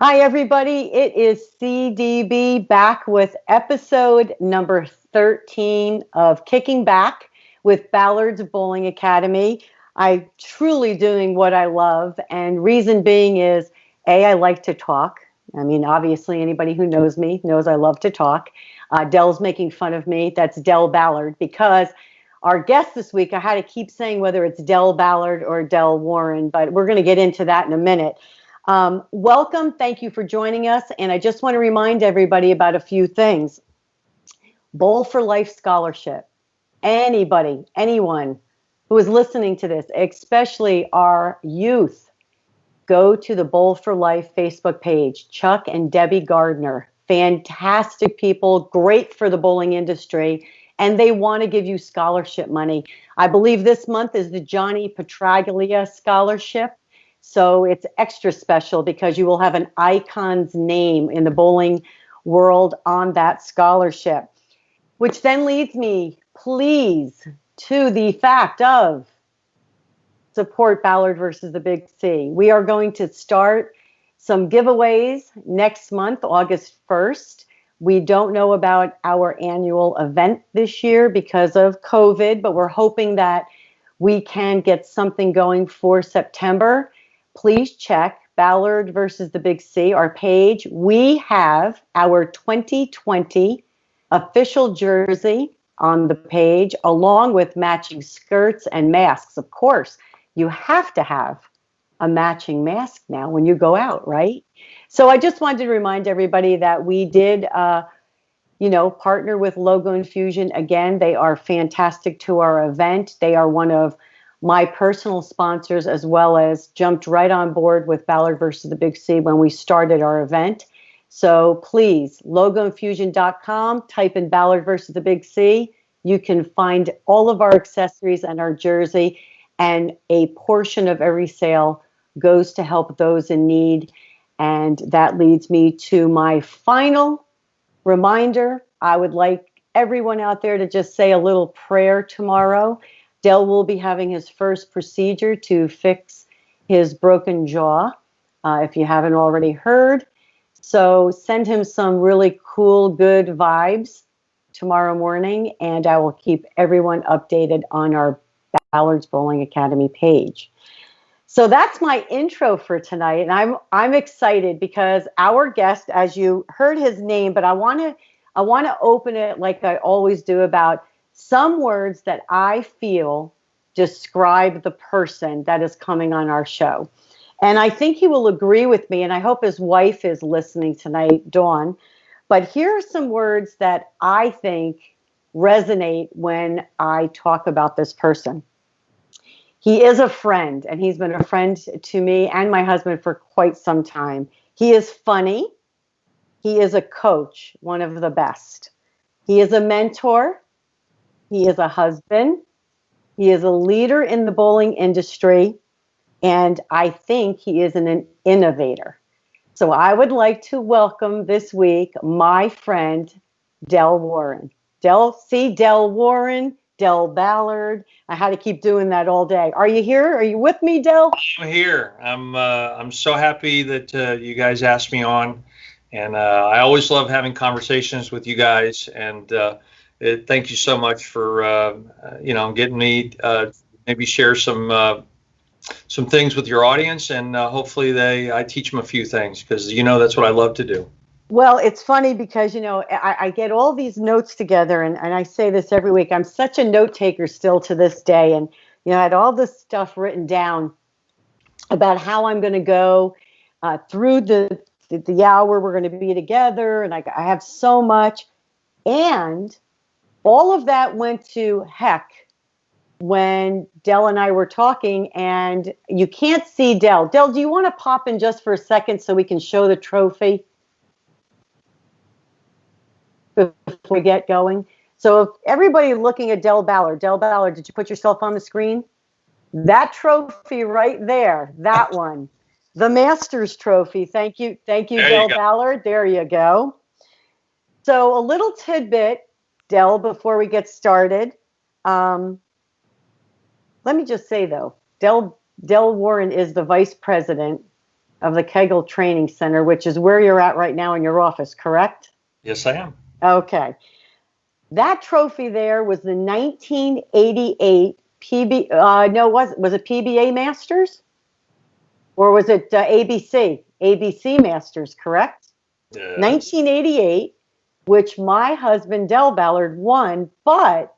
Hi, everybody. It is CDB back with episode number 13 of Kicking Back with Ballards Bowling Academy. I'm truly doing what I love, and reason being is, A, I like to talk. I mean, obviously, anybody who knows me knows I love to talk. Dell's making fun of me. That's Dell Ballard, because our guest this week, I had to keep saying whether it's Dell Ballard or Dell Warren, but we're going to get into that in a minute. Welcome. Thank you for joining us. And I just want to remind everybody about a few things. Bowl for Life Scholarship. Anybody, anyone who is listening to this, especially our youth, go to the Bowl for Life Facebook page. Chuck and Debbie Gardner, fantastic people, great for the bowling industry, and they want to give you scholarship money. I believe this month is the Johnny Petraglia Scholarship. So it's extra special because you will have an icon's name in the bowling world on that scholarship. Which then leads me, please, to the fact of support Ballard versus the Big C. We are going to start some giveaways next month, August 1st. We don't know about our annual event this year because of COVID, but we're hoping that we can get something going for September. Please check Ballard versus the Big C, our page. We have our 2020 official jersey on the page, along with matching skirts and masks. Of course, you have to have a matching mask now when you go out, right? So I just wanted to remind everybody that we did, partner with Logo Infusion. Again, they are fantastic to our event. They are one of my personal sponsors, as well as jumped right on board with Ballard versus the Big C when we started our event. So please, logoinfusion.com, type in Ballard versus the Big C. You can find all of our accessories and our jersey, and a portion of every sale goes to help those in need. And that leads me to my final reminder. I would like everyone out there to just say a little prayer tomorrow. Dell will be having his first procedure to fix his broken jaw, if you haven't already heard. So send him some really cool, good vibes tomorrow morning, and I will keep everyone updated on our Ballards Bowling Academy page. So that's my intro for tonight, and I'm excited because our guest, as you heard his name, but I want to open it like I always do about some words that I feel describe the person that is coming on our show. And I think he will agree with me, and I hope his wife is listening tonight, Dawn. But here are some words that I think resonate when I talk about this person. He is a friend, and he's been a friend to me and my husband for quite some time. He is funny. He is a coach, one of the best. He is a mentor. He is a husband. He is a leader in the bowling industry. And I think he is an innovator. So I would like to welcome this week my friend, Dell Warren. Dell Warren, Dell Ballard. I had to keep doing that all day. Are you here? Are you with me, Dell? I'm here. I'm so happy that you guys asked me on. And I always love having conversations with you guys. And thank you so much for, getting me maybe share some things with your audience. And hopefully I teach them a few things because, that's what I love to do. Well, it's funny because, I get all these notes together, and I say this every week. I'm such a note taker still to this day. And, I had all this stuff written down about how I'm going to go through the hour we're going to be together. And I have so much. And all of that went to heck when Dell and I were talking, and you can't see Dell. Dell, do you want to pop in just for a second so we can show the trophy before we get going? So if everybody looking at Dell Ballard, did you put yourself on the screen? That trophy right there, that one, the Masters trophy. Thank you, Dell Ballard. There you go. So a little tidbit, Dell, before we get started. Let me just say, though, Dell Warren is the vice president of the Kegel Training Center, which is where you're at right now in your office, correct? Yes, I am. Okay. That trophy there was the 1988 was it PBA Masters? Or was it ABC? ABC Masters, correct? Yes. 1988, which my husband, Del Ballard, won, but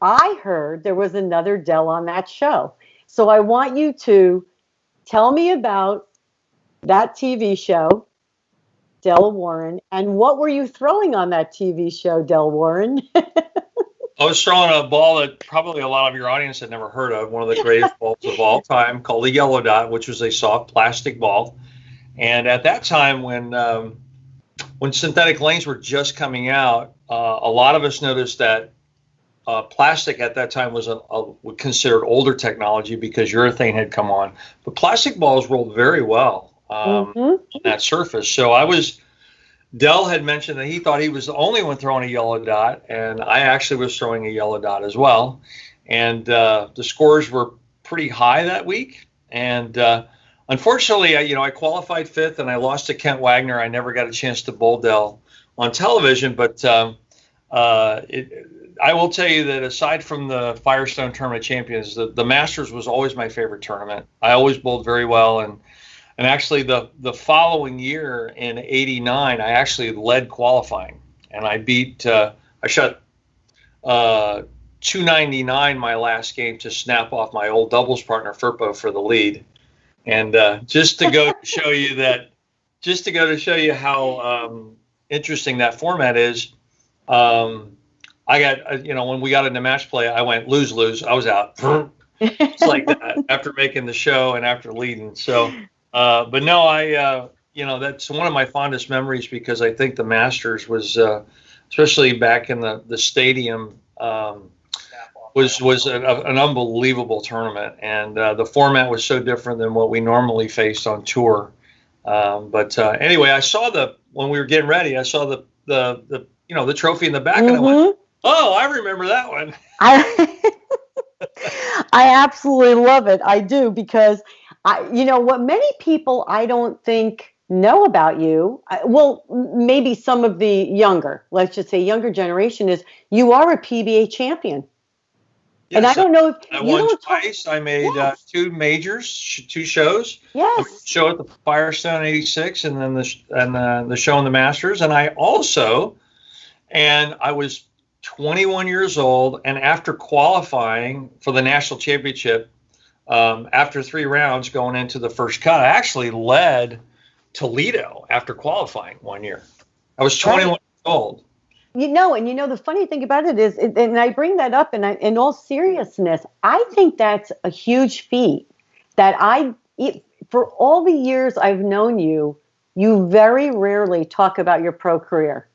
I heard there was another Del on that show. So I want you to tell me about that TV show, Del Warren, and what were you throwing on that TV show, Del Warren? I was throwing a ball that probably a lot of your audience had never heard of, one of the greatest balls of all time, called the Yellow Dot, which was a soft plastic ball. And at that time, when synthetic lanes were just coming out, a lot of us noticed that plastic at that time was considered older technology because urethane had come on. But plastic balls rolled very well on that surface. So Del had mentioned that he thought he was the only one throwing a yellow dot, and I actually was throwing a yellow dot as well. And the scores were pretty high that week. And unfortunately, I qualified fifth, and I lost to Kent Wagner. I never got a chance to bowl Del on television, but I will tell you that aside from the Firestone Tournament Champions, the Masters was always my favorite tournament. I always bowled very well, and actually the following year in '89, I actually led qualifying, and I shot 299 my last game to snap off my old doubles partner Firpo for the lead. And just to go to show you how interesting that format is, I got, when we got into match play, I went lose. I was out. It's like that after making the show and after leading. So, but no, that's one of my fondest memories because I think the Masters was, especially back in the stadium, was an unbelievable tournament, and the format was so different than what we normally faced on tour. But anyway, I saw when we were getting ready, I saw the trophy in the back, and I went, "Oh, I remember that one." I absolutely love it. I do, because what many people I don't think know about you, well, maybe some of the let's just say younger generation, is you are a PBA champion. Yes, and I don't know if I won twice. I made two majors, two shows. Yes. A show at the Firestone '86, and then the show in the Masters. And I was 21 years old, and after qualifying for the national championship, after 3 rounds going into the first cut, I actually led Toledo after qualifying 1 year. I was 21 years old. The funny thing about it is, and I bring that up in all seriousness, I think that's a huge feat that for all the years I've known you, you very rarely talk about your pro career.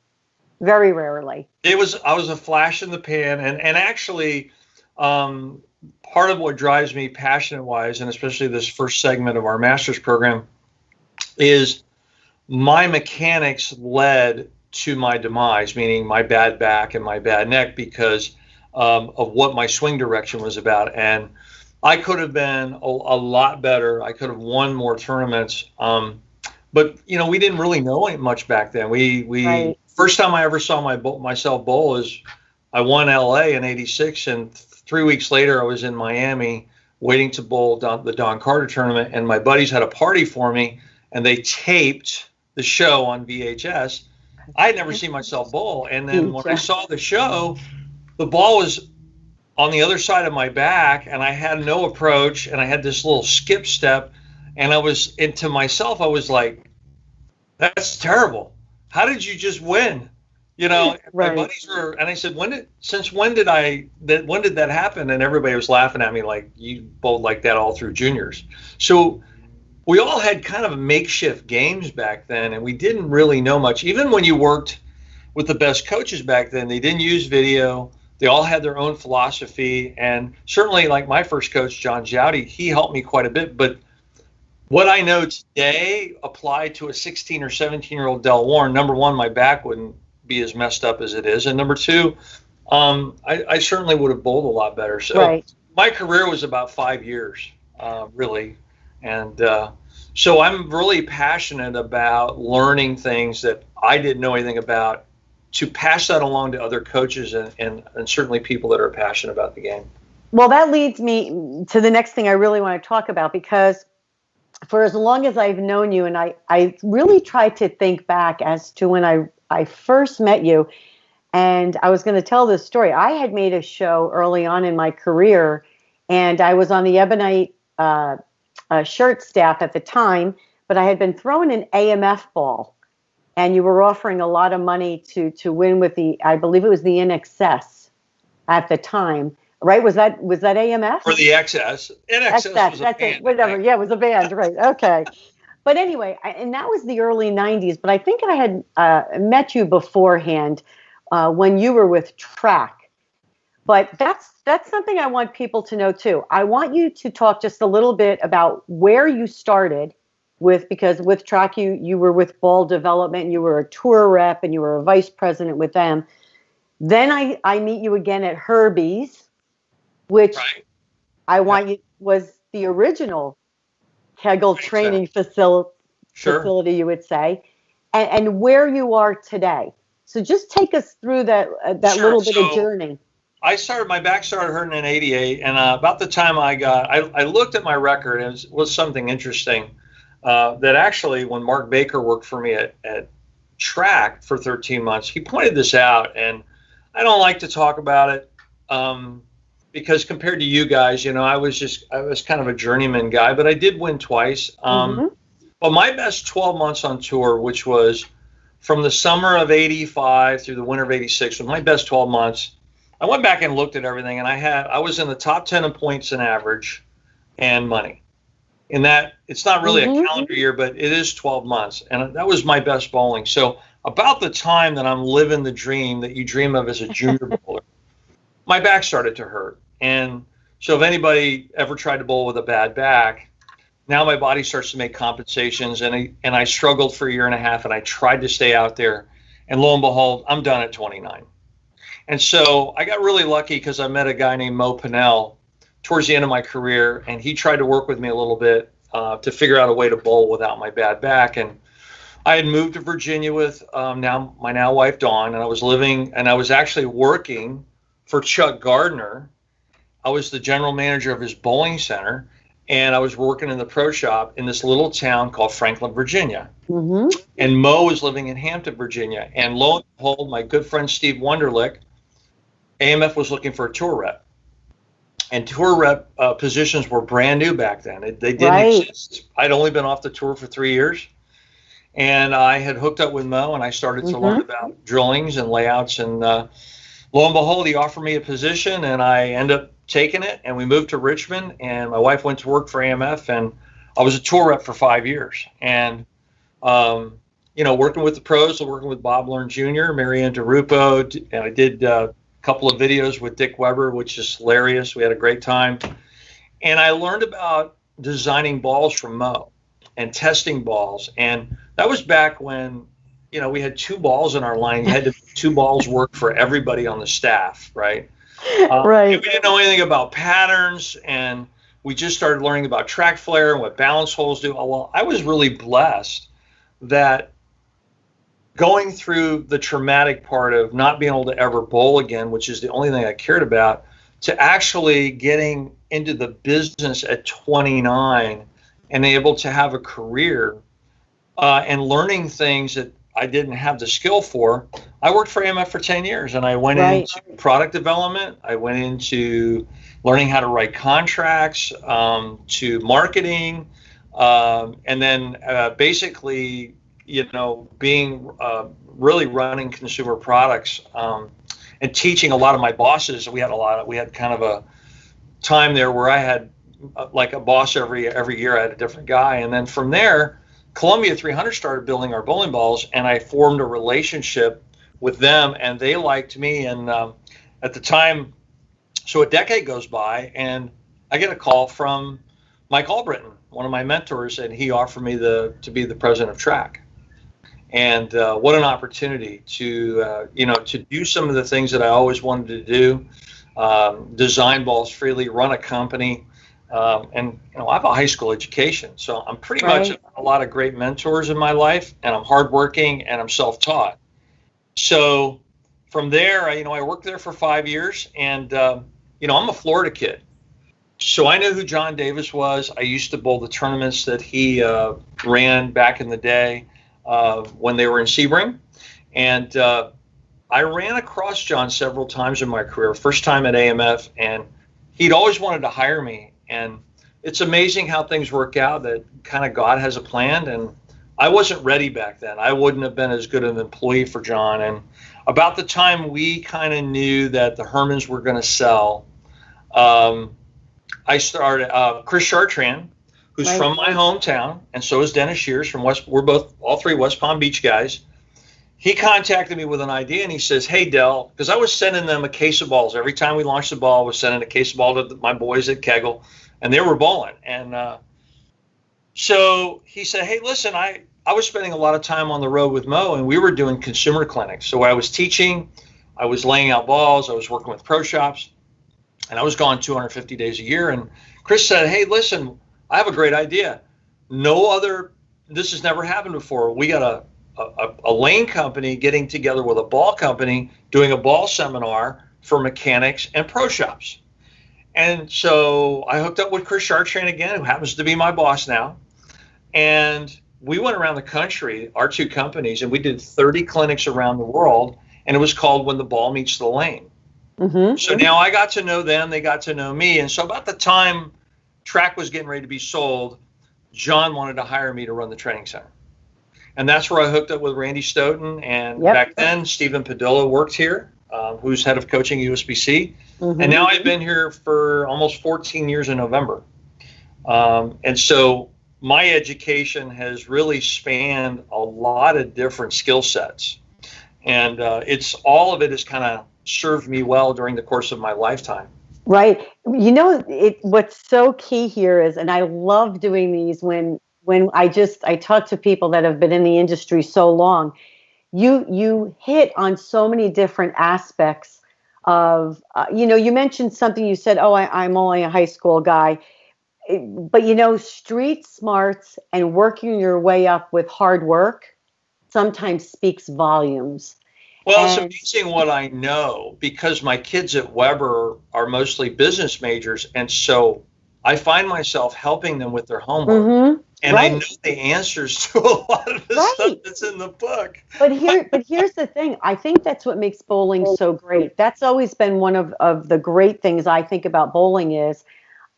Very rarely. I was a flash in the pan, and actually, part of what drives me passionate-wise, and especially this first segment of our master's program, is my mechanics led to my demise, meaning my bad back and my bad neck, because of what my swing direction was about. And I could have been a lot better. I could have won more tournaments. But we didn't really know much back then. We first time I ever saw myself bowl is I won LA in '86, and 3 weeks later I was in Miami waiting to bowl the Don Carter tournament, and my buddies had a party for me, and they taped the show on VHS. I had never seen myself bowl, and then when I saw the show, the ball was on the other side of my back, and I had no approach, and I had this little skip step, and I was like, "That's terrible. How did you just win?" My buddies were, and I said, when did that happen? And everybody was laughing at me like, "You bowled like that all through juniors." So we all had kind of makeshift games back then, and we didn't really know much. Even when you worked with the best coaches back then, they didn't use video. They all had their own philosophy, and certainly, like my first coach, John Jowdy, he helped me quite a bit. But what I know today applied to a 16 or 17-year-old Del Warren. Number one, my back wouldn't be as messed up as it is, and number two, I certainly would have bowled a lot better. So my career was about 5 years, really. And so I'm really passionate about learning things that I didn't know anything about, to pass that along to other coaches and certainly people that are passionate about the game. Well, that leads me to the next thing I really want to talk about, because for as long as I've known you, and I really tried to think back as to when I first met you, and I was going to tell this story. I had made a show early on in my career, and I was on the Ebonite shirt staff at the time, but I had been thrown an AMF ball, and you were offering a lot of money to win with I believe it was the In Excess at the time. Right? Was that AMF? For the XS. NXS was a that's band. it. Whatever. Yeah, it was a band. Right. Okay. But anyway, and that was the early 90s. But I think I had met you beforehand when you were with Track. But that's something I want people to know too. I want you to talk just a little bit about where you started because with Track you were with Ball Development, and you were a tour rep, and you were a vice president with them. Then I meet you again at Herbie's, which Right. I want you was the original Kegel training facility, you would say, and where you are today. So just take us through that Sure. little bit of journey. My back started hurting in '88, and about the time I looked at my record, and it was something interesting, that actually when Mark Baker worked for me at Track for 13 months, he pointed this out, and I don't like to talk about it, because compared to you guys, I was kind of a journeyman guy, but I did win twice. But my best 12 months on tour, which was from the summer of '85 through the winter of '86, was my best 12 months. I went back and looked at everything, and I was in the top 10 in points and average and money. In that, it's not really a calendar year, but it is 12 months, and that was my best bowling. So about the time that I'm living the dream that you dream of as a junior bowler, my back started to hurt. And so if anybody ever tried to bowl with a bad back, now my body starts to make compensations, and I struggled for a year and a half, and I tried to stay out there, and lo and behold, I'm done at 29. And so I got really lucky because I met a guy named Mo Pinnell towards the end of my career, and he tried to work with me a little bit to figure out a way to bowl without my bad back. And I had moved to Virginia with my now wife Dawn, and I was actually working for Chuck Gardner. I was the general manager of his bowling center, and I was working in the pro shop in this little town called Franklin, Virginia. And Mo was living in Hampton, Virginia. And lo and behold, my good friend Steve Wunderlich, AMF was looking for a tour rep. And tour rep positions were brand new back then. They didn't exist. I'd only been off the tour for 3 years. And I had hooked up with Mo, and I started to learn about drillings and layouts. And lo and behold, he offered me a position, and I ended up taking it. And we moved to Richmond, and my wife went to work for AMF, and I was a tour rep for 5 years. And, working with the pros, working with Bob Learn Jr., Marianne DeRupo, and I did couple of videos with Dick Weber, which is hilarious. We had a great time. And I learned about designing balls from Mo and testing balls. And that was back when, we had 2 balls in our line. You had to make 2 balls work for everybody on the staff, right? Right. We didn't know anything about patterns, and we just started learning about track flare and what balance holes do. Well, I was really blessed that going through the traumatic part of not being able to ever bowl again, which is the only thing I cared about, to actually getting into the business at 29 and able to have a career and learning things that I didn't have the skill for. I worked for AMF for 10 years, and I went into product development. I went into learning how to write contracts, to marketing, and then basically being really running consumer products, and teaching a lot of my bosses. We had kind of a time there where I had like a boss every year. I had a different guy. And then from there, Columbia 300 started building our bowling balls, and I formed a relationship with them, and they liked me. And at the time, so a decade goes by, and I get a call from Mike Albritton, one of my mentors, and he offered me to be the president of Track. And what an opportunity to do some of the things that I always wanted to do, design balls freely, run a company, And I have a high school education, so I'm pretty much Right. a lot of great mentors in my life, and I'm hardworking and I'm self-taught. So from there, I worked there for 5 years, and I'm a Florida kid, so I knew who John Davis was. I used to bowl the tournaments that he ran back in the day when they were in Sebring, and I ran across John several times in my career. First time at AMF, and he'd always wanted to hire me, and it's amazing how things work out, that kind of God has a plan. And I wasn't ready back then. I wouldn't have been as good an employee for John. And about the time we kind of knew that the Hermans were going to sell, I started Chris Chartrand, who's Right. from my hometown, and so is Dennis Shears from West. We're all three West Palm Beach guys. He contacted me with an idea, and he says, "Hey, Del," because I was sending them a case of balls every time we launched the ball. I was sending a case of ball to my boys at Kegel, and they were bowling. And so he said, "Hey, listen, I was spending a lot of time on the road with Mo, and we were doing consumer clinics. So I was teaching, I was laying out balls, I was working with pro shops, and I was gone 250 days a year." And Chris said, "Hey, listen, I have a great idea. This has never happened before. We got a lane company getting together with a ball company, doing a ball seminar for mechanics and pro shops." And so I hooked up with Chris Chartrand again, who happens to be my boss now. And we went around the country, our two companies, and we did 30 clinics around the world. And it was called When the Ball Meets the Lane. Mm-hmm. So now I got to know them, they got to know me. And so about the time track was getting ready to be sold, John wanted to hire me to run the training center. And that's where I hooked up with Randy Stoughton. And back then, Stephen Padilla worked here, who's head of coaching USBC. Mm-hmm. And now I've been here for almost 14 years in November. And so my education has really spanned a lot of different skill sets. And all of it has kind of served me well during the course of my lifetime. Right. What's so key here is, and I love doing these when I talk to people that have been in the industry so long, you hit on so many different aspects of, you mentioned something, you said, "Oh, I'm only a high school guy." But, street smarts and working your way up with hard work sometimes speaks volumes. Well, it's amazing what I know, because my kids at Weber are mostly business majors. And so I find myself helping them with their homework. Mm-hmm. And right. I know the answers to a lot of the stuff that's in the book. But here's the thing. I think that's what makes bowling so great. That's always been one of the great things I think about bowling is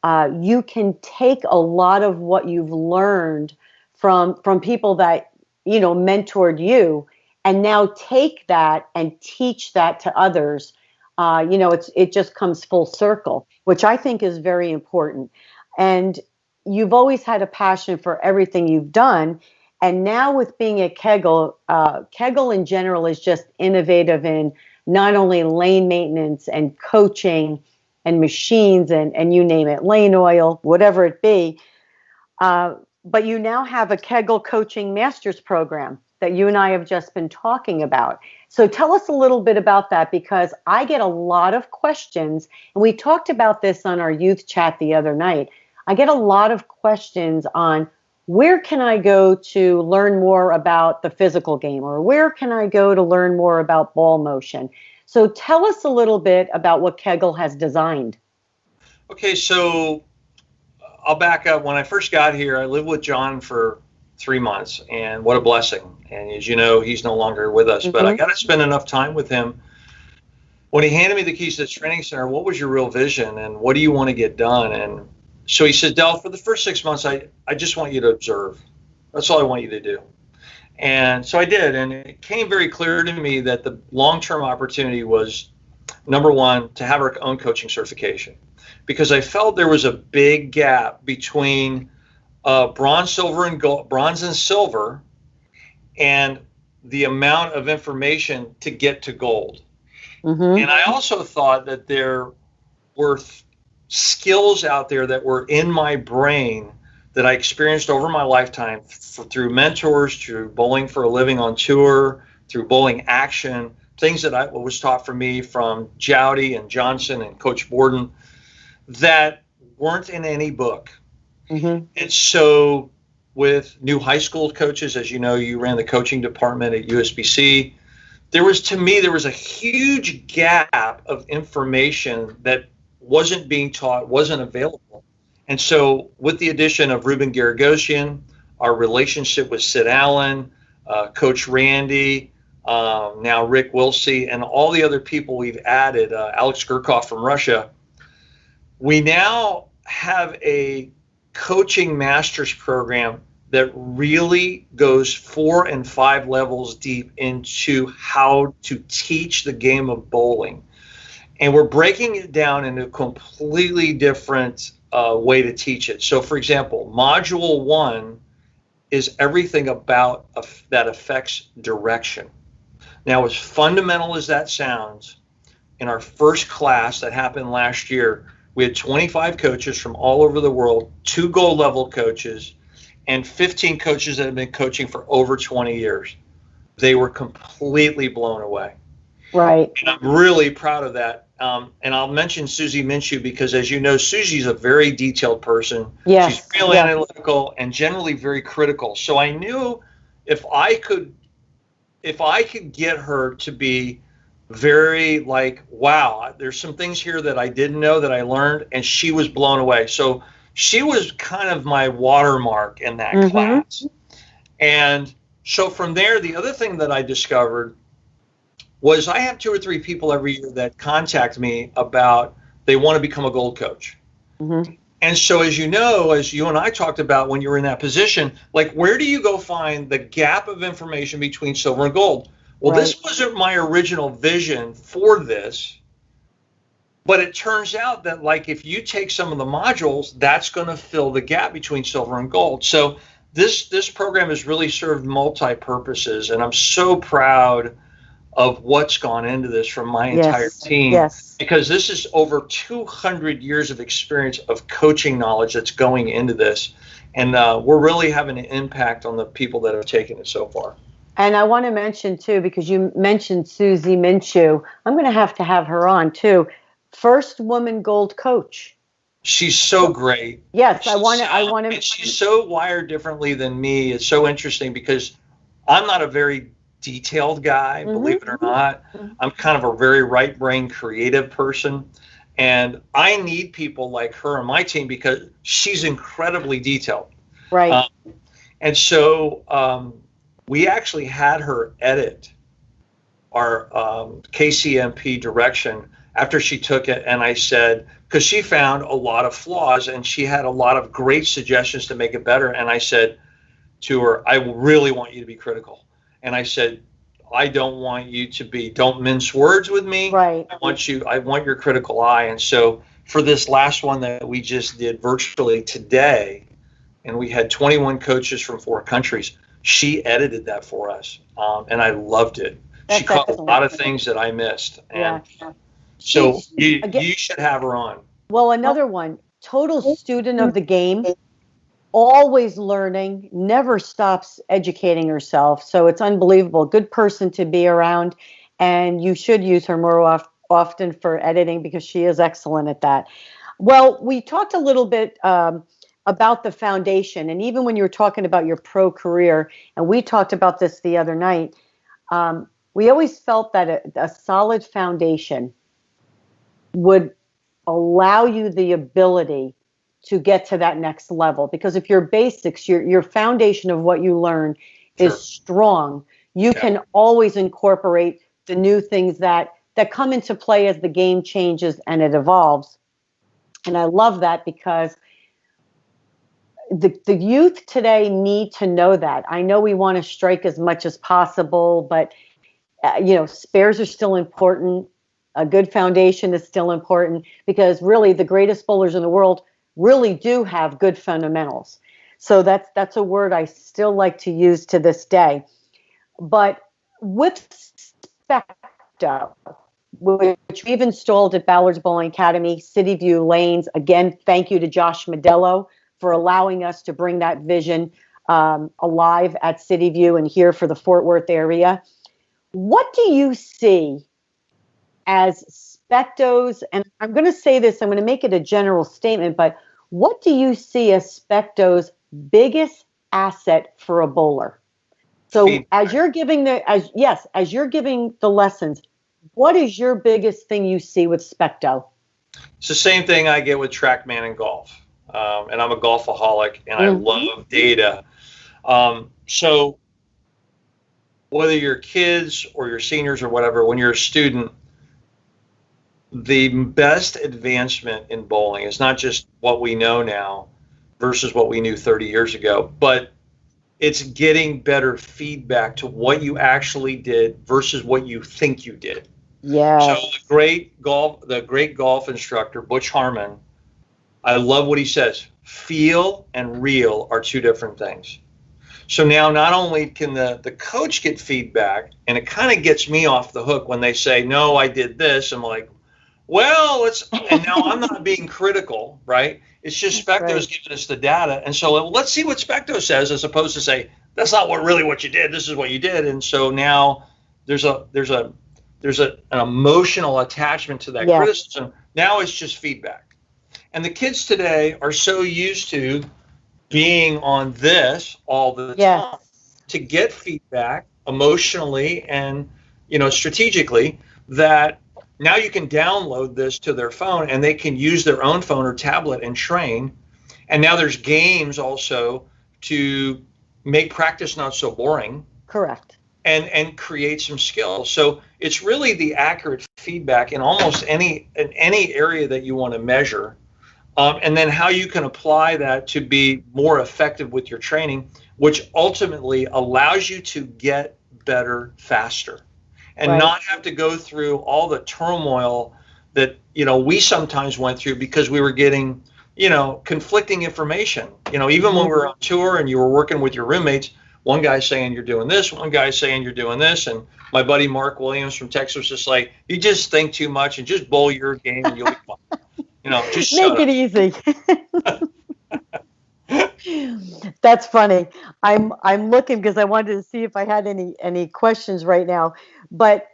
you can take a lot of what you've learned from people that, mentored you, and now take that and teach that to others. It just comes full circle, which I think is very important. And you've always had a passion for everything you've done. And now with being at Kegel, Kegel in general is just innovative in not only lane maintenance and coaching and machines and you name it, lane oil, whatever it be. But you now have a Kegel coaching master's program that you and I have just been talking about. So tell us a little bit about that, because I get a lot of questions, and we talked about this on our youth chat the other night. I get a lot of questions on where can I go to learn more about the physical game, or where can I go to learn more about ball motion? So tell us a little bit about what Kegel has designed. Okay, so I'll back up. When I first got here, I lived with John for 3 months, and what a blessing. And as you know, he's no longer with us, but I got to spend enough time with him. When he handed me the keys to the training center, what was your real vision and what do you want to get done? And so he said, "Del, for the first 6 months, I just want you to observe. That's all I want you to do." And so I did, and it came very clear to me that the long-term opportunity was, number one, to have our own coaching certification, because I felt there was a big gap between bronze, silver, and gold, bronze and silver, and the amount of information to get to gold. Mm-hmm. And I also thought that there were skills out there that were in my brain that I experienced over my lifetime through mentors, through bowling for a living on tour, through bowling action, things that was taught for me from Jowdy and Johnson and Coach Borden, that weren't in any book. Mm-hmm. And so with new high school coaches, as you know, you ran the coaching department at USBC. There was a huge gap of information that wasn't being taught, wasn't available. And so with the addition of Ruben Garagosian, our relationship with Sid Allen, Coach Randy, now Rick Wilsey, and all the other people we've added, Alex Gurkov from Russia, we now have a coaching master's program that really goes 4 and 5 levels deep into how to teach the game of bowling. And we're breaking it down into a completely different way to teach it. So, for example, Module 1 is everything about that affects direction. Now, as fundamental as that sounds, in our first class that happened last year, we had 25 coaches from all over the world, 2 gold level coaches, and 15 coaches that have been coaching for over 20 years. They were completely blown away. Right. And I'm really proud of that. And I'll mention Susie Minshew because, as you know, Susie's a very detailed person. Yes. She's real analytical and generally very critical. So I knew if I could get her to be very like, wow, there's some things here that I didn't know that I learned, and she was blown away. So she was kind of my watermark in that class. And so from there, the other thing that I discovered was I have 2 or 3 people every year that contact me about they want to become a gold coach. Mm-hmm. And so, as you know, as you and I talked about when you were in that position, like, where do you go find the gap of information between silver and gold? Well, This wasn't my original vision for this, but it turns out that, like, if you take some of the modules, that's going to fill the gap between silver and gold. So this program has really served multi-purposes, and I'm so proud of what's gone into this from my entire team, because this is over 200 years of experience of coaching knowledge that's going into this, and we're really having an impact on the people that have taken it so far. And I want to mention too, because you mentioned Susie Minshew, I'm going to have her on too. First woman gold coach. She's so great. Yes, I want to. She's so wired differently than me. It's so interesting because I'm not a very detailed guy, believe it or not. I'm kind of a very right brain creative person, and I need people like her on my team because she's incredibly detailed. Right. And so we actually had her edit our KCMP direction after she took it, and I said, because she found a lot of flaws and she had a lot of great suggestions to make it better, and I said to her, I really want you to be critical. And I said, I don't want you to don't mince words with me. Right. I want your critical eye. And so for this last one that we just did virtually today, and we had 21 coaches from 4 countries, she edited that for us. And I loved it. She caught a lot of things that I missed. And so you should have her on. Well, another one, total student of the game. Always learning, never stops educating herself. So it's unbelievable. Good person to be around. And you should use her more often for editing because she is excellent at that. Well, we talked a little bit about the foundation. And even when you were talking about your pro career, and we talked about this the other night, we always felt that a solid foundation would allow you the ability to get to that next level. Because if your basics, your foundation of what you learn is strong, you can always incorporate the new things that come into play as the game changes and it evolves. And I love that because the youth today need to know that. I know we want to strike as much as possible, but spares are still important. A good foundation is still important because really the greatest bowlers in the world really do have good fundamentals. So that's a word I still like to use to this day. But with Specto, which we've installed at Ballards Bowling Academy, City View Lanes, again, thank you to Josh Modello for allowing us to bring that vision alive at City View and here for the Fort Worth area. What do you see as Specto's, and I'm going to say this, I'm going to make it a general statement, but what do you see as Specto's biggest asset for a bowler? So as you're giving as you're giving the lessons, what is your biggest thing you see with Specto? It's the same thing I get with TrackMan and golf. And I'm a golfaholic and I love data. So whether you're kids or you're seniors or whatever, when you're a student, the best advancement in bowling is not just what we know now versus what we knew 30 years ago, but it's getting better feedback to what you actually did versus what you think you did. Yeah. So the great golf instructor, Butch Harmon, I love what he says. Feel and real are two different things. So now not only can the coach get feedback, and it kind of gets me off the hook when they say, no, I did this. I'm like, well, and now I'm not being critical, right? It's just Specto's giving us the data. And so let's see what Specto says, as opposed to say, that's not what you did. This is what you did. And so now there's an emotional attachment to that criticism. Now it's just feedback. And the kids today are so used to being on this all the time to get feedback emotionally and, strategically, that now you can download this to their phone and they can use their own phone or tablet and train. And now there's games also to make practice not so boring. Correct. And create some skills. So it's really the accurate feedback in almost any area that you want to measure. And then how you can apply that to be more effective with your training, which ultimately allows you to get better faster and not have to go through all the turmoil that, we sometimes went through because we were getting, conflicting information. Even when we were on tour and you were working with your roommates, one guy saying you're doing this, one guy saying you're doing this. And my buddy Mark Williams from Texas was just like, you just think too much and just bowl your game and you'll be fine. Just make it easy. That's funny. I'm looking because I wanted to see if I had any questions right now. But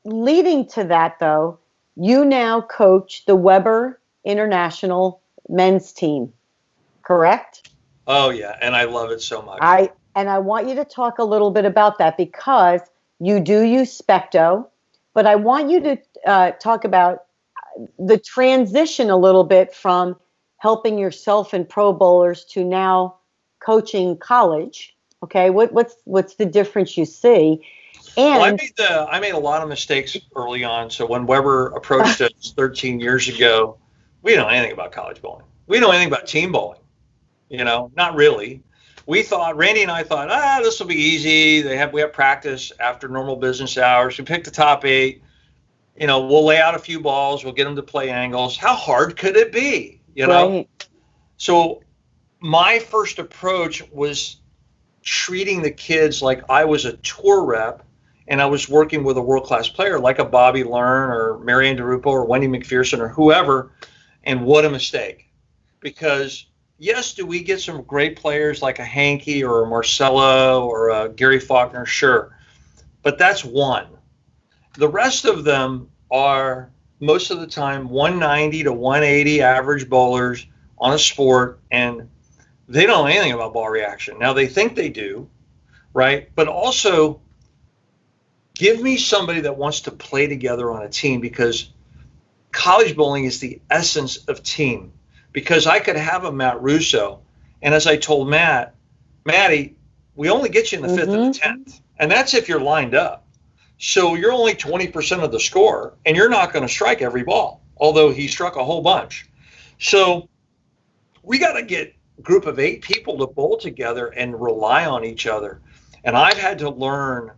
leading to that, though, you now coach the Weber International men's team, correct? Oh yeah, and I love it so much. I want you to talk a little bit about that because you do use Specto, but I want you to talk about the transition a little bit from helping yourself and pro bowlers to now coaching college. Okay, what's the difference you see? And I made a lot of mistakes early on. So when Weber approached us 13 years ago, we didn't know anything about college bowling. We didn't know anything about team bowling. Not really. Randy and I thought, this will be easy. We have practice after normal business hours. We pick the top 8. We'll lay out a few balls. We'll get them to play angles. How hard could it be? Right. So my first approach was treating the kids like I was a tour rep and I was working with a world-class player like a Bobby Learn or Marianne DeRupo or Wendy McPherson or whoever. And what a mistake. Because yes, do we get some great players like a Hankey or a Marcelo or a Gary Faulkner? Sure. But that's one. The rest of them are most of the time 190 to 180 average bowlers on a sport, and they don't know anything about ball reaction. Now, they think they do, right? But also give me somebody that wants to play together on a team, because college bowling is the essence of team. Because I could have a Matt Russo, and as I told Matty, we only get you in the 5th and the 10th, and that's if you're lined up. So you're only 20% of the score, and you're not going to strike every ball, although he struck a whole bunch. So we got to get a group of 8 people to bowl together and rely on each other. And I've had to learn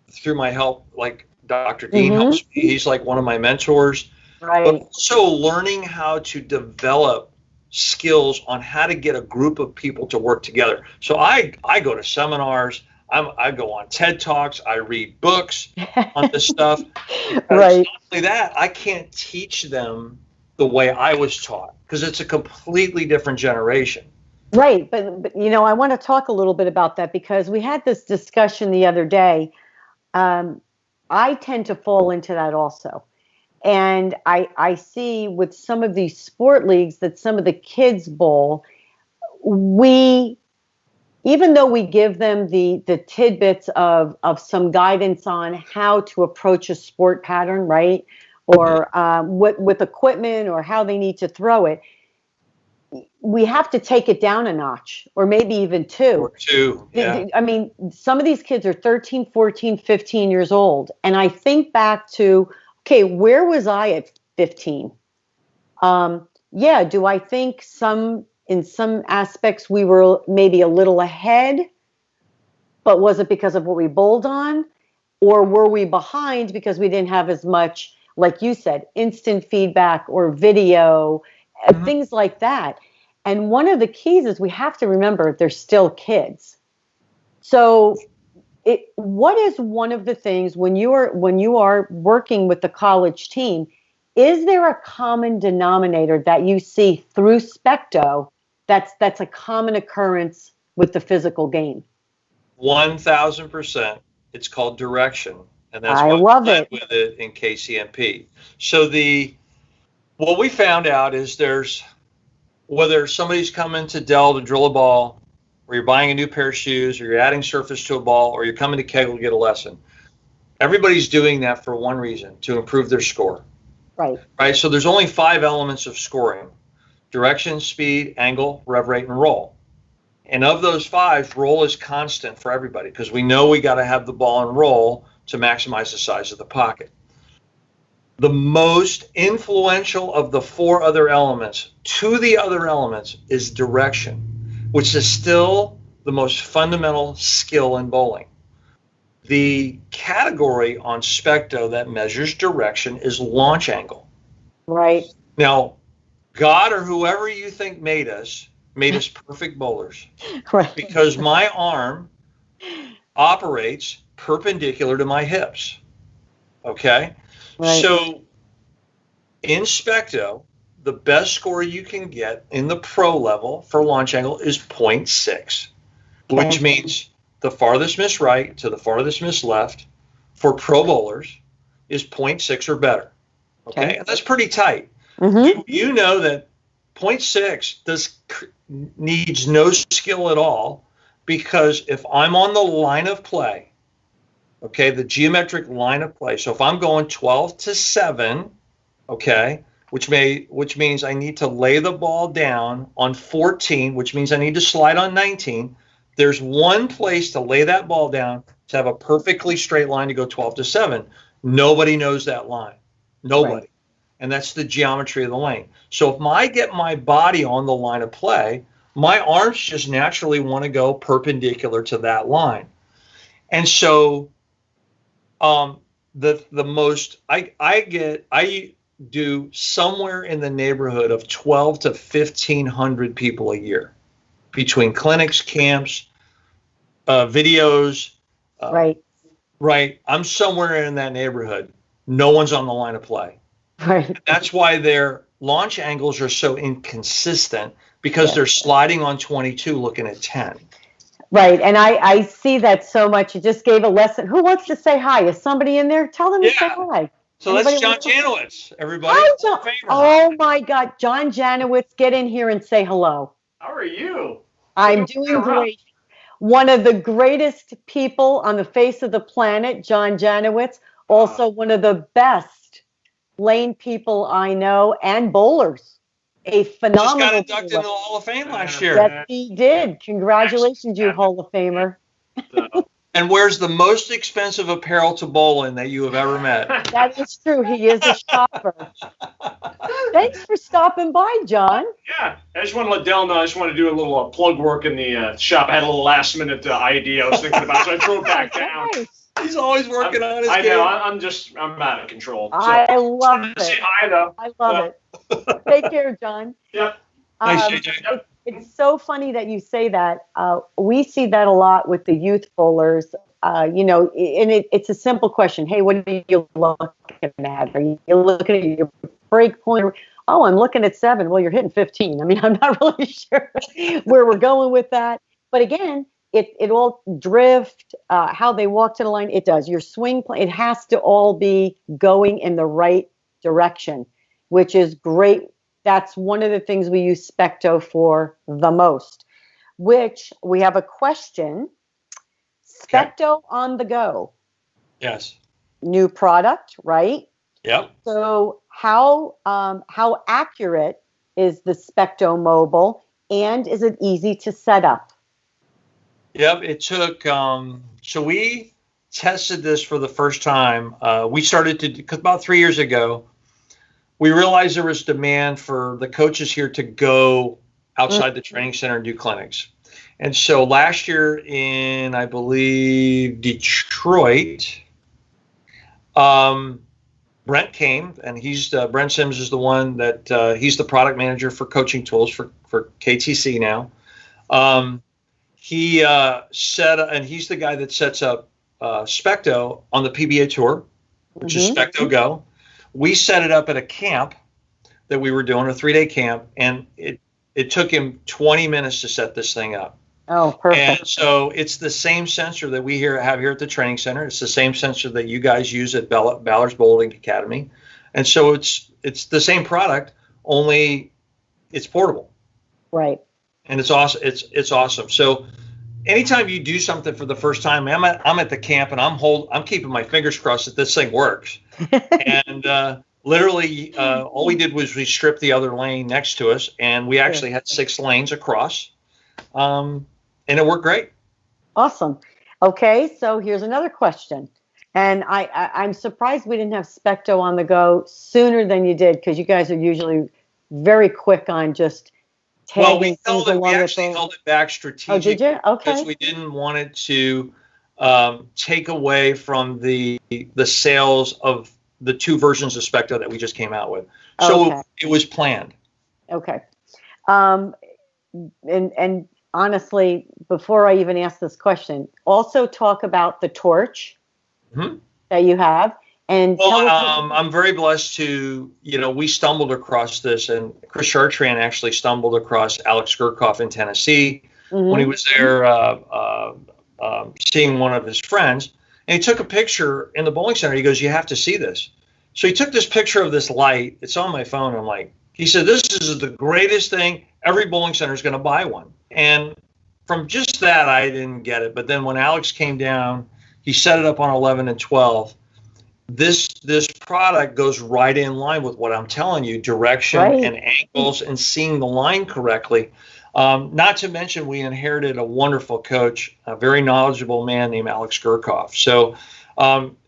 through my help, like Dr. Dean helps me. He's like one of my mentors. Right. But also learning how to develop skills on how to get a group of people to work together. So I go to seminars. I go on TED Talks. I read books on this stuff. Right. Not only that, I can't teach them the way I was taught because it's a completely different generation. Right. But I want to talk a little bit about that because we had this discussion the other day. I tend to fall into that also. And I see with some of these sport leagues that some of the kids bowl, we, even though we give them the tidbits of some guidance on how to approach a sport pattern, right? Or with equipment or how they need to throw it, we have to take it down a notch or maybe even two. Or two, yeah. I mean, some of these kids are 13, 14, 15 years old. And I think back to, okay, where was I at 15? Yeah, do I think in some aspects we were maybe a little ahead, but was it because of what we bowled on? Or were we behind because we didn't have as much, like you said, instant feedback or video, things like that? And one of the keys is we have to remember they're still kids. So what is one of the things when you are working with the college team, is there a common denominator that you see through Specto that's a common occurrence with the physical game? 1,000%. It's called direction, and that's I why love we led it. with it in KCMP. So what we found out is whether somebody's coming to Dell to drill a ball, or you're buying a new pair of shoes, or you're adding surface to a ball, or you're coming to Kegel to get a lesson. Everybody's doing that for one reason: to improve their score. Right. Right. So there's only 5 elements of scoring: direction, speed, angle, rev rate, and roll. And of those 5, roll is constant for everybody because we know we got to have the ball and roll to maximize the size of the pocket. The most influential of the 4 other elements to the other elements is direction, which is still the most fundamental skill in bowling. The category on Specto that measures direction is launch angle. Right. Now, God or whoever you think made us perfect bowlers. Right. Because my arm operates perpendicular to my hips. Okay? Right. So in Specto, the best score you can get in the pro level for launch angle is 0.6, which means the farthest miss right to the farthest miss left for pro bowlers is 0.6 or better. Okay? And that's pretty tight. You know that 0.6 needs no skill at all, because if I'm on the line of play, okay, the geometric line of play. So if I'm going 12 to 7, okay, which means I need to lay the ball down on 14, which means I need to slide on 19. There's one place to lay that ball down to have a perfectly straight line to go 12 to 7. Nobody knows that line. Nobody. Right. And that's the geometry of the lane. So if I get my body on the line of play, my arms just naturally want to go perpendicular to that line. And so the most I do somewhere in the neighborhood of 12 to 1,500 people a year between clinics, camps, videos. Right. Right. I'm somewhere in that neighborhood. No one's on the line of play. Right. And that's why their launch angles are so inconsistent, because they're sliding on 22 looking at 10. Right. And I see that so much. You just gave a lesson. Who wants to say hi? Is somebody in there? Tell them to say hi. So that's John Janowitz, everybody. Hi, John. Oh, my God. John Janowitz, get in here and say hello. How are you? I'm doing great. One of the greatest people on the face of the planet, John Janowitz. Also one of the best lane people I know, and bowlers. A phenomenal. Just got inducted into the Hall of Fame last year. Yes, he did. Congratulations, you Hall of Famer. And wears the most expensive apparel to bowl in that you have ever met. That is true. He is a shopper. Thanks for stopping by, John. Yeah, I just want to let Dell know. I just want to do a little plug work in the shop. I had a little last minute idea I was thinking about, so I threw it back down. Nice. He's always working on his game. I know. I'm out of control. So. I love it. Say hi, though. I love it. Take care, John. Yep. Nice, JJ. It's so funny that you say that. We see that a lot with the youth bowlers. And it's a simple question. Hey, what are you looking at? Are you looking at your break point? Oh, I'm looking at 7. Well, you're hitting 15. I mean, I'm not really sure where we're going with that. But again, it all drift, how they walk to the line. It does. Your swing play, it has to all be going in the right direction, which is great. That's one of the things we use Specto for the most, which we have a question. Specto on the go. Yes. New product, right? Yep. So how accurate is the Specto mobile, and is it easy to set up? Yep. It took, so we tested this for the first time. We started to, because about 3 years ago, we realized there was demand for the coaches here to go outside the training center and do clinics. And so last year in, I believe, Detroit, Brent came, and Brent Sims is the one that he's the product manager for coaching tools for KTC now. He and he's the guy that sets up Specto on the PBA tour, which is Specto Go. We set it up at a camp that we were doing, a 3-day camp, and it took him 20 minutes to set this thing up. Oh, perfect. And so it's the same sensor that we have here at the training center. It's the same sensor that you guys use at Ballards Bowling Academy. And so it's the same product, only it's portable. Right. And it's awesome. It's awesome. So anytime you do something for the first time, I'm at the camp and I'm keeping my fingers crossed that this thing works. And literally, all we did was we stripped the other lane next to us, and we actually had 6 lanes across. And it worked great. Awesome. Okay, so here's another question. And I'm surprised we didn't have Specto on the go sooner than you did, because you guys are usually very quick on just tagging things along. We actually held it back strategically. Oh, did you? Okay. Because we didn't want it to take away from the sales of the 2 versions of Specto that we just came out with. So it was planned. Okay. And honestly, before I even ask this question, also talk about the torch that you have. And I'm very blessed to, we stumbled across this, and Chris Chartrand actually stumbled across Alex Gurkoff in Tennessee when he was there seeing one of his friends. And he took a picture in the bowling center. He goes, "You have to see this." So he took this picture of this light. It's on my phone. I'm like, he said, "This is the greatest thing. Every bowling center is going to buy one." And from just that, I didn't get it. But then when Alex came down, he set it up on 11 and 12. This product goes right in line with what I'm telling you, direction and angles and seeing the line correctly. Not to mention, we inherited a wonderful coach, a very knowledgeable man named Alex Gurkoff. So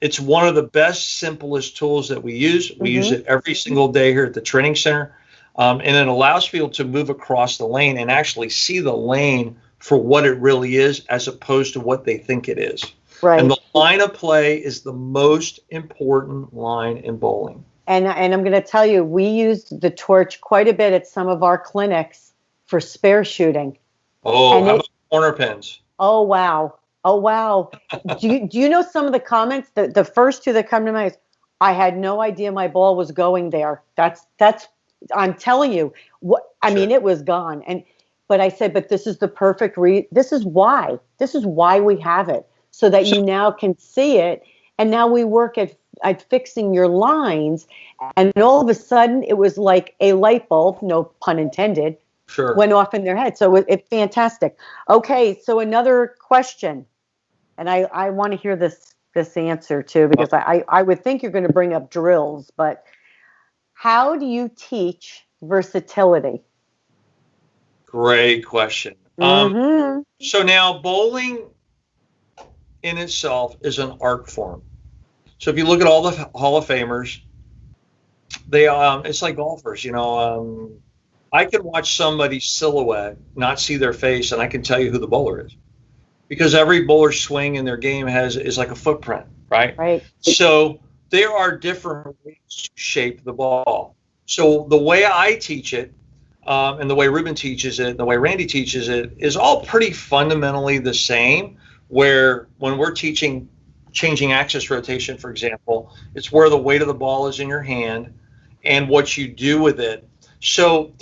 it's one of the best, simplest tools that we use. We use it every single day here at the training center. And it allows people to move across the lane and actually see the lane for what it really is, as opposed to what they think it is. Right. And the line of play is the most important line in bowling. And I'm going to tell you, we used the torch quite a bit at some of our clinics for spare shooting. Oh, how about corner pins? Oh, wow. Oh, wow. do you know some of the comments? The first 2 that come to mind is, "I had no idea my ball was going there." That's I'm telling you. I mean, it was gone. But I said, but this is the perfect this is why we have it, so that you now can see it. And now we work at fixing your lines, and all of a sudden it was like a light bulb, no pun intended, went off in their head. So it's fantastic. Okay, so another question, and I want to hear this answer too, because I would think you're going to bring up drills, but how do you teach versatility? Great question. So now, bowling in itself is an art form. So if you look at all the Hall of Famers, it's like golfers. I can watch somebody's silhouette, not see their face, and I can tell you who the bowler is, because every bowler's swing in their game is like a footprint, right? Right. So there are different ways to shape the ball. So the way I teach it, and the way Ruben teaches it, and the way Randy teaches it, is all pretty fundamentally the same. Where when we're teaching changing axis rotation, for example, it's where the weight of the ball is in your hand and what you do with it. So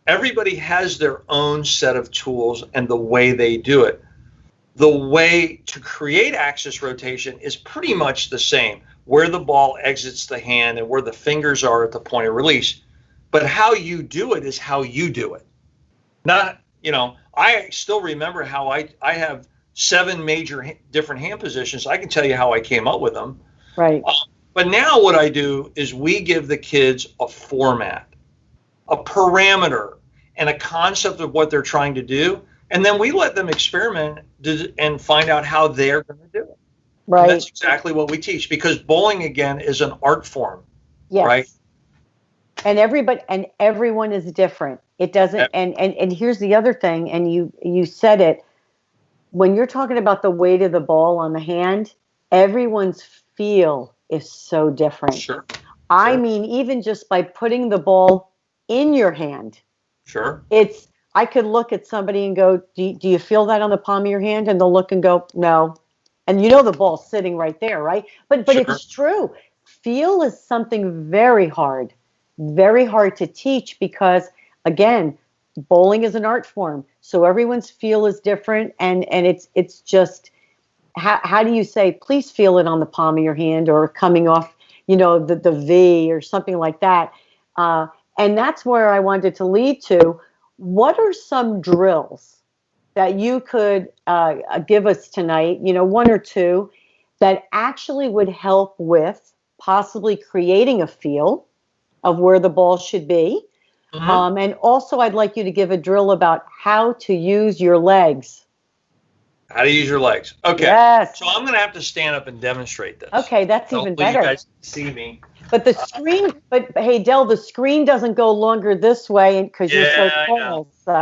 everybody has their own set of tools and the way they do it. The way to create axis rotation is pretty much the same, where the ball exits the hand and where the fingers are at the point of release. But how you do it is how you do it. Not, I still remember how I have 7 major different hand positions. I can tell you how I came up with them. Right. But now what I do is we give the kids a format, a parameter, and a concept of what they're trying to do. And then we let them experiment and find out how they're going to do it. Right. And that's exactly what we teach, because bowling, again, is an art form. Yes. Right. And everyone is different. It doesn't, and here's the other thing, and you said it, when you're talking about the weight of the ball on the hand, everyone's feel is so different. Sure. I mean, even just by putting the ball in your hand. Sure. I could look at somebody and go, do you feel that on the palm of your hand? And they'll look and go, no. And the ball's sitting right there, right? But Sure. It's true. Feel is something very hard to teach, because, again, bowling is an art form. So everyone's feel is different. And it's just, how do you say, please feel it on the palm of your hand, or coming off, the V or something like that. And that's where I wanted to lead to. What are some drills that you could give us tonight, 1 or 2, that actually would help with possibly creating a feel of where the ball should be? Mm-hmm. And also, I'd like you to give a drill about how to use your legs. How to use your legs. Okay. Yes. So I'm going to have to stand up and demonstrate this. Okay, that's even better. You guys can see me. But the screen, hey, Del, the screen doesn't go longer this way because you're so tall. So.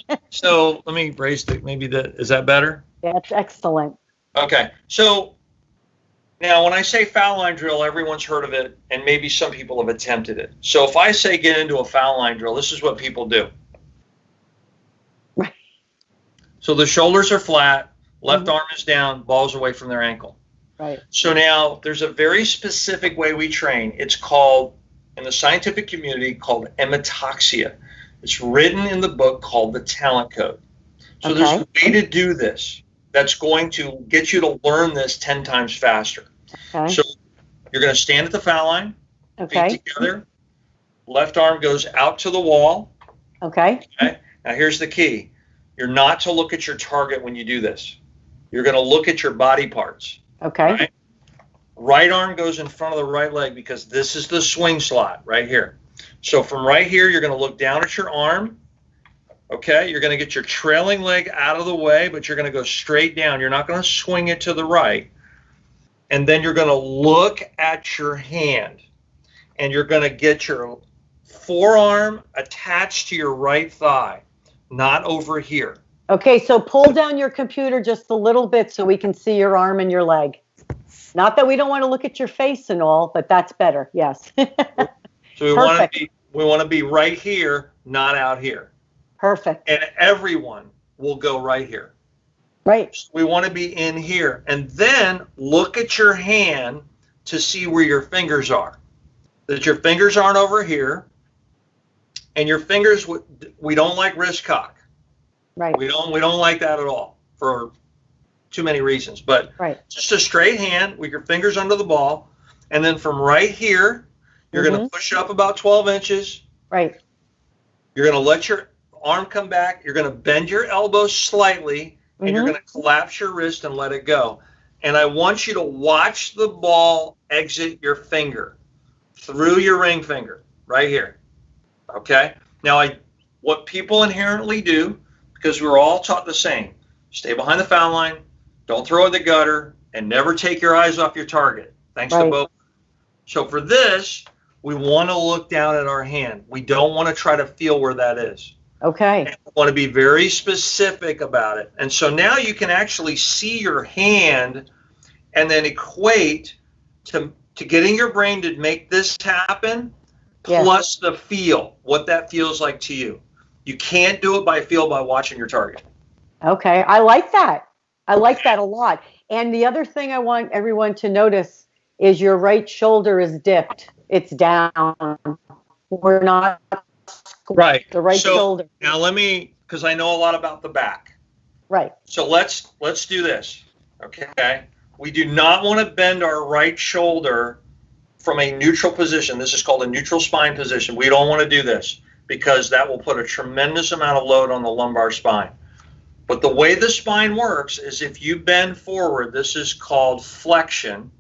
Yeah. So let me raise is that better? That's excellent. Okay. So now when I say foul line drill, everyone's heard of it, and maybe some people have attempted it. So if I say get into a foul line drill, this is what people do. Right. So the shoulders are flat, left arm is down, ball's away from their ankle. Right. So now there's a very specific way we train. It's called, in the scientific community, called emetoxia. It's written in the book called the Talent Code. So there's a way to do this that's going to get you to learn this 10 times faster. Okay. So you're going to stand at the foul line, feet together, left arm goes out to the wall. Okay. Now here's the key. You're not to look at your target when you do this. You're going to look at your body parts. Okay. Right arm goes in front of the right leg, because this is the swing slot right here. So from right here, you're going to look down at your arm. Okay. You're going to get your trailing leg out of the way, but you're going to go straight down. You're not going to swing it to the right. And then you're going to look at your hand, and you're going to get your forearm attached to your right thigh, not over here. Okay, so pull down your computer just a little bit so we can see your arm and your leg. Not that we don't want to look at your face and all, but that's better. Yes. So we want to be right here, not out here. Perfect. And everyone will go right here. Right. So we want to be in here, and then look at your hand to see where your fingers are. That your fingers aren't over here, and your fingers, we don't like wrist cock. Right. We don't like that at all for too many reasons. But just a straight hand with your fingers under the ball, and then from right here, you're going to push up about 12 inches. Right. You're going to let your arm come back. You're going to bend your elbow slightly, and you're going to collapse your wrist and let it go. And I want you to watch the ball exit your finger through your ring finger right here. Okay. Now, what people inherently do, because we're all taught the same, stay behind the foul line, don't throw it in the gutter, and never take your eyes off your target. Thanks to both. So for this, we want to look down at our hand. We don't want to try to feel where that is. Okay. And we want to be very specific about it. And so now you can actually see your hand and then equate to getting your brain to make this happen, plus the feel, what that feels like to you. You can't do it by feel by watching your target. Okay. I like that. I like that a lot. And the other thing I want everyone to notice is your right shoulder is dipped. It's down. We're not right. The right shoulder. Now because I know a lot about the back. Right. So let's do this. Okay. We do not want to bend our right shoulder from a neutral position. This is called a neutral spine position. We don't want to do this because that will put a tremendous amount of load on the lumbar spine. But the way the spine works is if you bend forward, this is called flexion.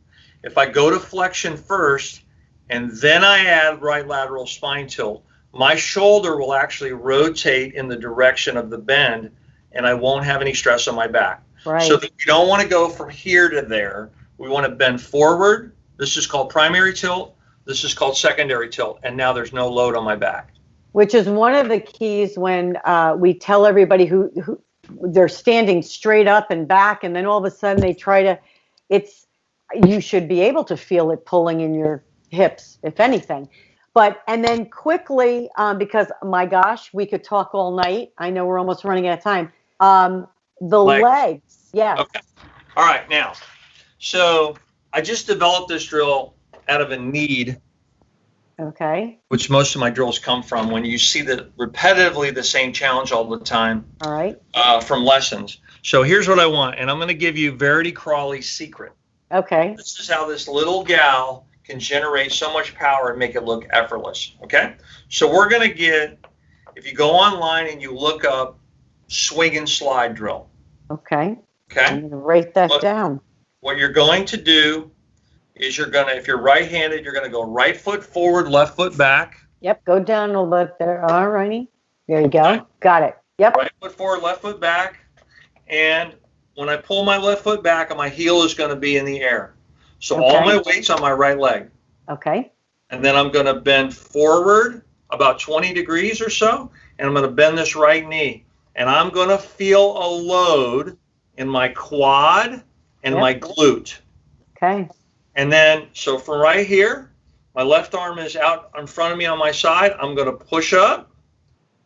If I go to flexion first and then I add right lateral spine tilt, my shoulder will actually rotate in the direction of the bend and I won't have any stress on my back. Right. So that we don't want to go from here to there. We want to bend forward. This is called primary tilt. This is called secondary tilt. And now there's no load on my back. Which is one of the keys when we tell everybody who they're standing straight up and back, and then all of a sudden they try to, you should be able to feel it pulling in your hips, if anything. And then quickly, because my gosh, we could talk all night. I know we're almost running out of time. The legs. Yeah. Okay. All right. Now, so I just developed this drill out of a need. Okay. Which most of my drills come from when you see repetitively the same challenge all the time. All right. From lessons. So here's what I want, and I'm going to give you Verity Crawley's secret. Okay. This is how this little gal can generate so much power and make it look effortless. Okay. So we're going to get, if you go online and you look up swing and slide drill. Okay. Okay. I'm going to write that down. What you're going to do is if you're right-handed, you're going to go right foot forward, left foot back. Yep, go down a little bit there. All righty. There you go. Okay. Got it. Yep. Right foot forward, left foot back. And when I pull my left foot back, my heel is going to be in the air. So all my weight's on my right leg. Okay. And then I'm going to bend forward about 20 degrees or so, and I'm going to bend this right knee. And I'm going to feel a load in my quad and my glute. Okay. And then, so from right here, my left arm is out in front of me on my side. I'm going to push up,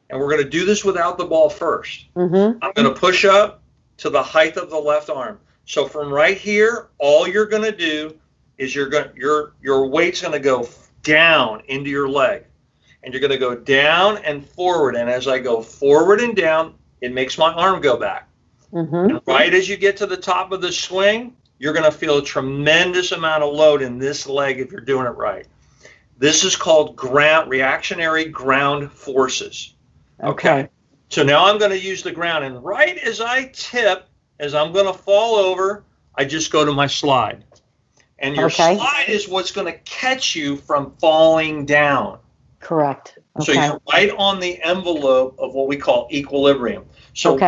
and we're going to do this without the ball first. Mm-hmm. I'm going to push up to the height of the left arm. So from right here, all you're going to do is your weight's going to go down into your leg, and you're going to go down and forward. And as I go forward and down, it makes my arm go back. Mm-hmm. And right as you get to the top of the swing, you're going to feel a tremendous amount of load in this leg if you're doing it right. This is called reactionary ground forces. Okay. So now I'm going to use the ground, and right as I tip, as I'm going to fall over, I just go to my slide. And your slide is what's going to catch you from falling down. Correct. So you're right on the envelope of what we call equilibrium. So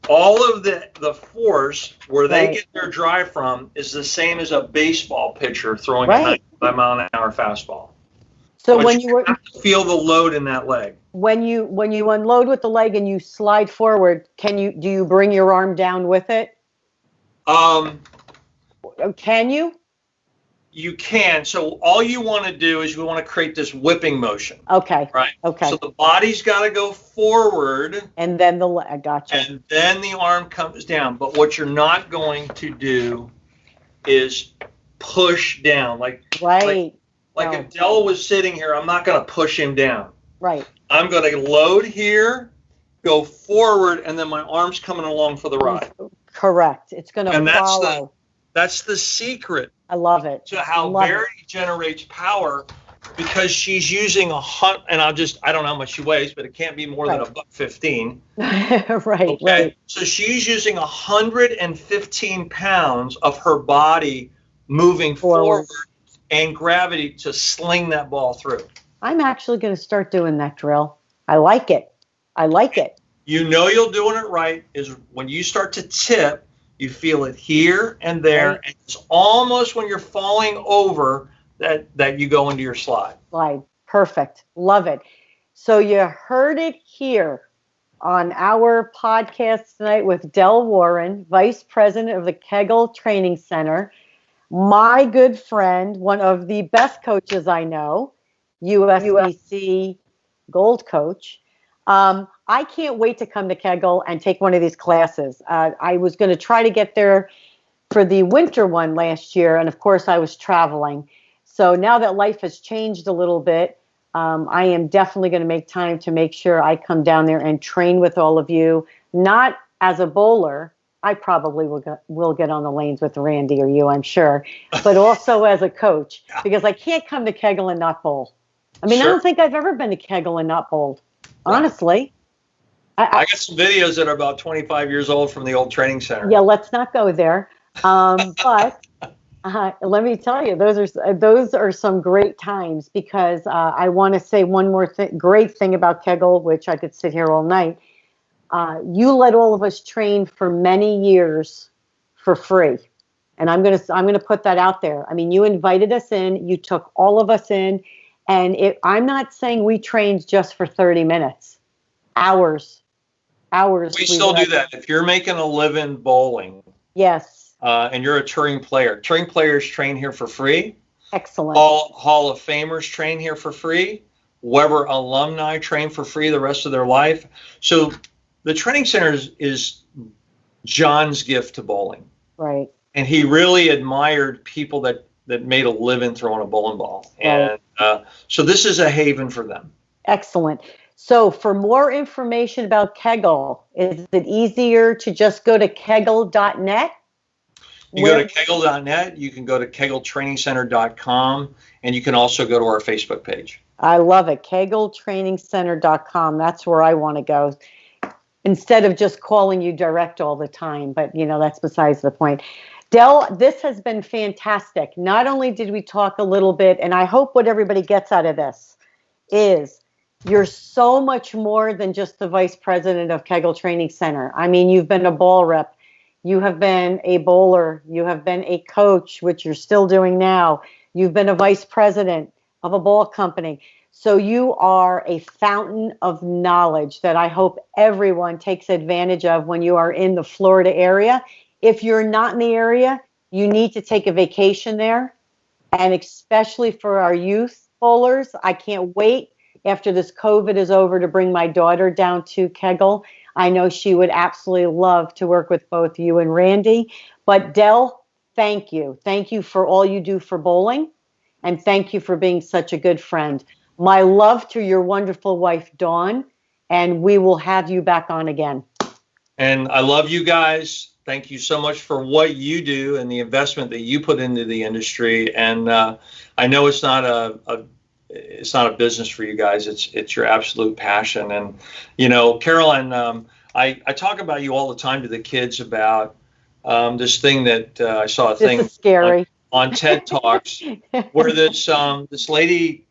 all of the force where they get their drive from is the same as a baseball pitcher throwing a 95-mile-an-hour fastball. So but when you have to feel the load in that leg. When you unload with the leg and you slide forward, do you bring your arm down with it? Can you? You can. So all you want to do is we want to create this whipping motion. Okay. Right? Okay. So the body's got to go forward. And then I gotcha. And then the arm comes down. But what you're not going to do is push down. Like if Dell was sitting here, I'm not going to push him down. Right. I'm going to load here, go forward, and then my arm's coming along for the ride. Correct. It's going to follow. That's the secret. I love it. To how Verity generates power, because she's using and I don't know how much she weighs, but it can't be more than $115. Right. Okay. So she's using 115 pounds of her body moving forward and gravity to sling that ball through. I'm actually going to start doing that drill. I like it. You know you're doing it right is when you start to tip, you feel it here and there, and it's almost when you're falling over that you go into your slide. Perfect. Love it. So you heard it here on our podcast tonight with Del Warren, Vice President of the Kegel Training Center, my good friend, one of the best coaches I know, USBC Gold Coach. I can't wait to come to Kegel and take one of these classes. I was going to try to get there for the winter one last year, and of course I was traveling. So now that life has changed a little bit, I am definitely going to make time to make sure I come down there and train with all of you, not as a bowler, I probably will get on the lanes with Randy or you, I'm sure, but also as a coach, because I can't come to Kegel and not bowl. I mean, Sure. I don't think I've ever been to Kegel and not bowled, honestly. I got some videos that are about 25 years old from the old training center. Yeah, let's not go there. But let me tell you, those are some great times, because I want to say one more great thing about Kegel, which I could sit here all night. You let all of us train for many years for free, and I'm gonna put that out there. I mean, you invited us in, you took all of us in, and I'm not saying we trained just for 30 minutes, hours. We still do that. If you're making a living bowling, yes, and you're a touring player, touring players train here for free. Excellent. Hall of Famers train here for free. Weber alumni train for free the rest of their life. So the training center is John's gift to bowling. Right. And he really admired people that made a living throwing a bowling ball. Right. And so this is a haven for them. Excellent. So for more information about Kegel, is it easier to just go to kegel.net? You go to kegel.net, you can go to kegeltrainingcenter.com, and you can also go to our Facebook page. I love it. Kegeltrainingcenter.com. That's where I want to go, instead of just calling you direct all the time. But, that's besides the point. Del, this has been fantastic. Not only did we talk a little bit, and I hope what everybody gets out of this is you're so much more than just the vice president of Kegel Training Center. I mean, you've been a ball rep. You have been a bowler. You have been a coach, which you're still doing now. You've been a vice president of a ball company. So you are a fountain of knowledge that I hope everyone takes advantage of when you are in the Florida area. If you're not in the area, you need to take a vacation there. And especially for our youth bowlers, I can't wait after this COVID is over to bring my daughter down to Kegel. I know she would absolutely love to work with both you and Randy. But Del, thank you. Thank you for all you do for bowling. And thank you for being such a good friend. My love to your wonderful wife, Dawn. And we will have you back on again. And I love you guys. Thank you so much for what you do and the investment that you put into the industry. And I know it's not a business for you guys. It's your absolute passion. And, Caroline, I talk about you all the time to the kids about this thing that I saw This is scary. On TED Talks where this lady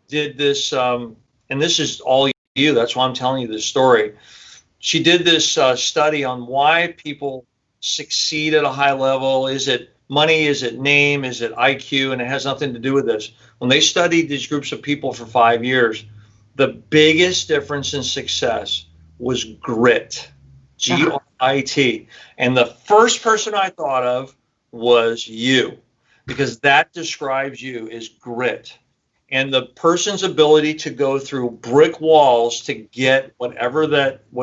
did this, and this is all you. That's why I'm telling you this story. She did this study on why people succeed at a high level. Is it money? Is it name? Is it IQ? And it has nothing to do with this. When they studied these groups of people for 5 years, the biggest difference in success was grit, Grit. And the first person I thought of was you, because that describes you as grit. And the person's ability to go through brick walls to get what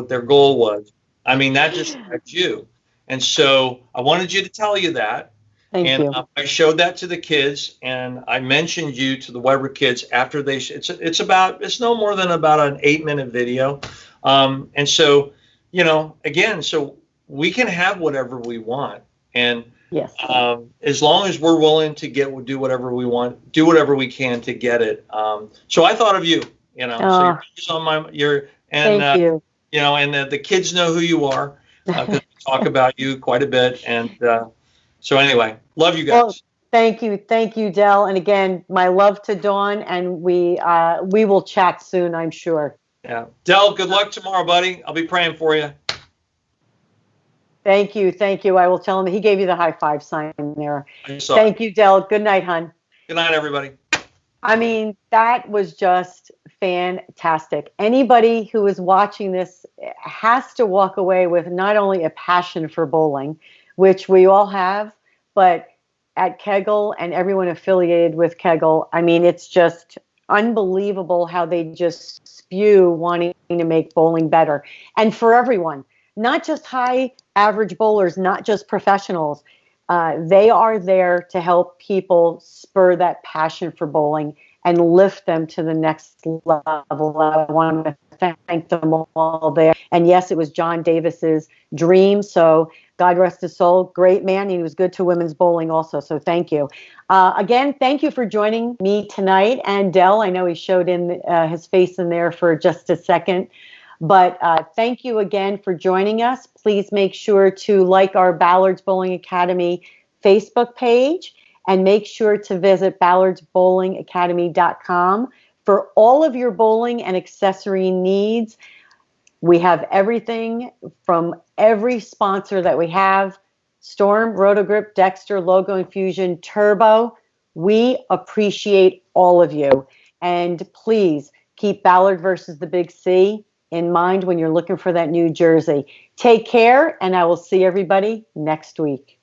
their goal was. I mean, that describes you. And so I wanted you to tell you that. Thank you. I showed that to the kids, and I mentioned you to the Weber kids after they. It's no more than about an 8-minute video, and so again, so we can have whatever we want, and yes, as long as we're willing to do whatever we want, do whatever we can to get it. So I thought of you, so you're on thank you. And the kids know who you are because we talk about you quite a bit, and. So anyway, love you guys. Well, thank you, Del. And again, my love to Dawn, and we will chat soon, I'm sure. Yeah, Del, good luck tomorrow, buddy. I'll be praying for you. Thank you. I will tell him. He gave you the high five sign there. Thank you, Del. Good night, hon. Good night, everybody. I mean, that was just fantastic. Anybody who is watching this has to walk away with not only a passion for bowling, which we all have, but at Kegel and everyone affiliated with Kegel, I mean, it's just unbelievable how they just spew wanting to make bowling better. And for everyone, not just high average bowlers, not just professionals, they are there to help people spur that passion for bowling and lift them to the next level. I want to thank them all there. And yes, it was John Davis's dream. So God rest his soul. Great man. He was good to women's bowling also. So thank you. Again, thank you for joining me tonight. And Del, I know he showed in his face in there for just a second. But thank you again for joining us. Please make sure to like our Ballards Bowling Academy Facebook page and make sure to visit ballardsbowlingacademy.com for all of your bowling and accessory needs. We have everything from every sponsor that we have: Storm, Rotogrip, Dexter, Logo Infusion, Turbo. We appreciate all of you. And please keep Ballard versus the Big C in mind when you're looking for that new jersey. Take care, and I will see everybody next week.